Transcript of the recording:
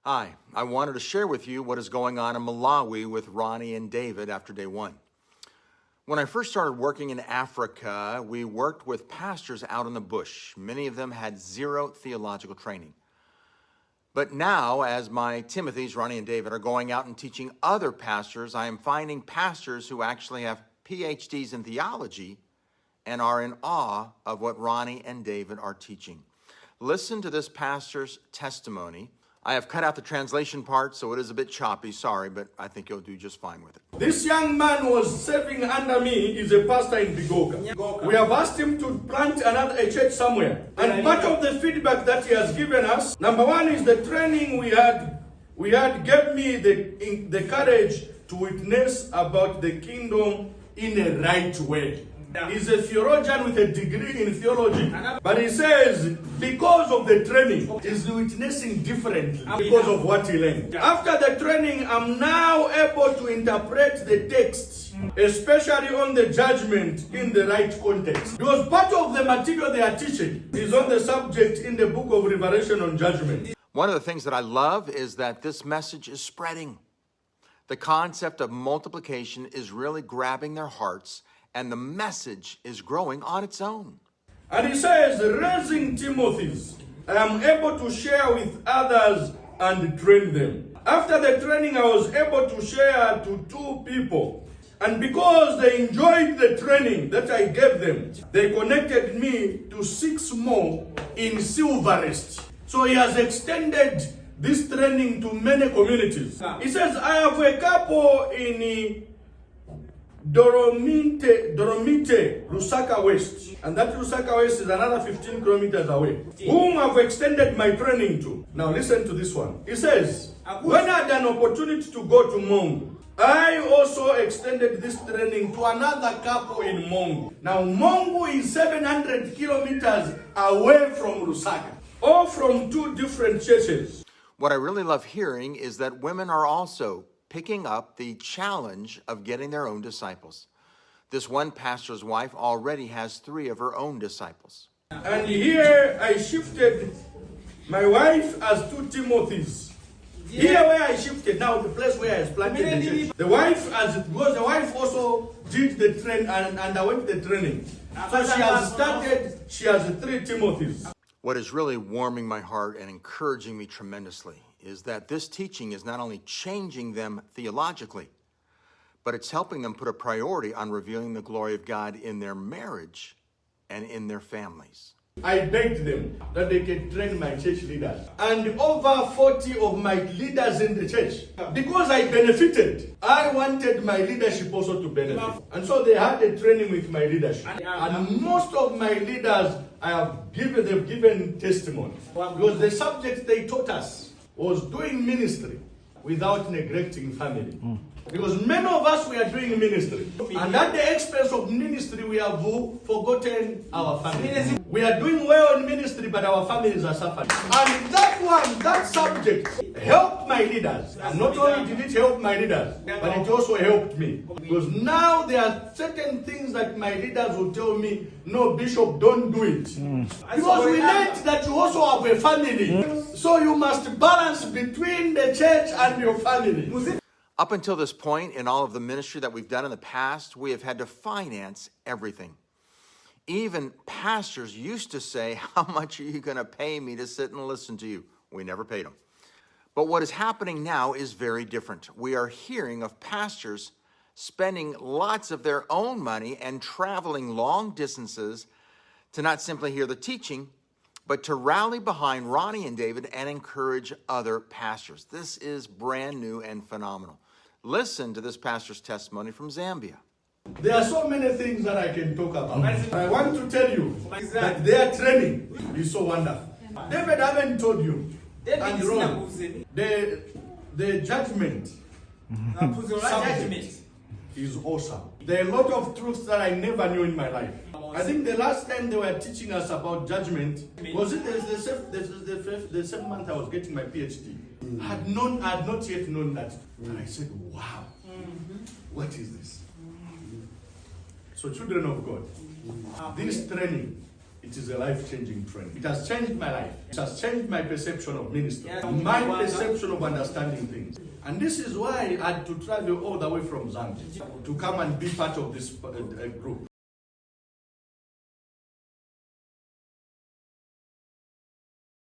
Hi, I wanted to share with you what is going on in Malawi with Ronnie and David after day one. When I first started working in Africa, we worked with pastors out in the bush. Many of them had zero theological training. But now, as my Timothys, Ronnie and David, are going out and teaching other pastors, I am finding pastors who actually have PhDs in theology and are in awe of what Ronnie and David are teaching. Listen to this pastor's testimony. I have cut out the translation part, so it is a bit choppy, sorry, but I think you'll do just fine with it. This young man was serving under me, is a pastor in Bigoka. We have asked him to plant a church somewhere. And part of the feedback that he has given us, number one is the training we had gave me the courage to witness about the kingdom in a right way. He's a theologian with a degree in theology. But he says, because of the training, he's witnessing differently because of what he learned. After the training, I'm now able to interpret the text, especially on the judgment in the right context. Because part of the material they are teaching is on the subject in the book of Revelation on judgment. One of the things that I love is that this message is spreading. The concept of multiplication is really grabbing their hearts, and the message is growing on its own. And he says, raising Timothys, I am able to share with others and train them. After the training, I was able to share to 2 people. And because they enjoyed the training that I gave them, they connected me to 6 more in Silverest. So he has extended this training to many communities. He says, I have a couple in Doromite, Lusaka West. And that Lusaka West is another 15 kilometers away. Whom I've extended my training to. Now listen to this one. He says, when I had an opportunity to go to Mongo, I also extended this training to another couple in Mongo. Now Mongo is 700 kilometers away from Lusaka. All from 2 different churches. What I really love hearing is that women are also picking up the challenge of getting their own disciples. This one pastor's wife already has 3 of her own disciples. And here I shifted my wife as 2 Timothys. Here where I shifted, now the place where I planted the church. The wife, because the wife also did the train and underwent the training. So she has 3 Timothys. What is really warming my heart and encouraging me tremendously is that this teaching is not only changing them theologically, but it's helping them put a priority on revealing the glory of God in their marriage and in their families. I begged them that they can train my church leaders. And over 40 of my leaders in the church, because I benefited, I wanted my leadership also to benefit. And so they had a training with my leadership. And most of my leaders, they've given testimony. Because the subject they taught us was doing ministry without neglecting family. Because many of us, we are doing ministry. And at the expense of ministry, we have forgotten our family. We are doing well in ministry, but our families are suffering. And that subject helped my leaders. And not only did it help my leaders, but it also helped me. Because now there are certain things that my leaders will tell me, no, Bishop, don't do it. Because we learned that you also have a family. So you must balance between the church and your family. Up until this point, in all of the ministry that we've done in the past, we have had to finance everything. Even pastors used to say, how much are you going to pay me to sit and listen to you? We never paid them. But what is happening now is very different. We are hearing of pastors spending lots of their own money and traveling long distances to not simply hear the teaching, but to rally behind Ronnie and David and encourage other pastors. This is brand new and phenomenal. Listen to this pastor's testimony from Zambia. There are so many things that I can talk about. I want to tell you that their training is so wonderful. David, I haven't told you. And Ron, the judgment subject is awesome. There are a lot of truths that I never knew in my life. I think the last time they were teaching us about judgment, was it the same month I was getting my PhD? I had not yet known that. And I said, wow, what is this? So children of God, this training It is a life-changing training. It has changed my life. It has changed my perception of ministry, my perception of understanding things. And this is why I had to travel all the way from Zambia to come and be part of this group.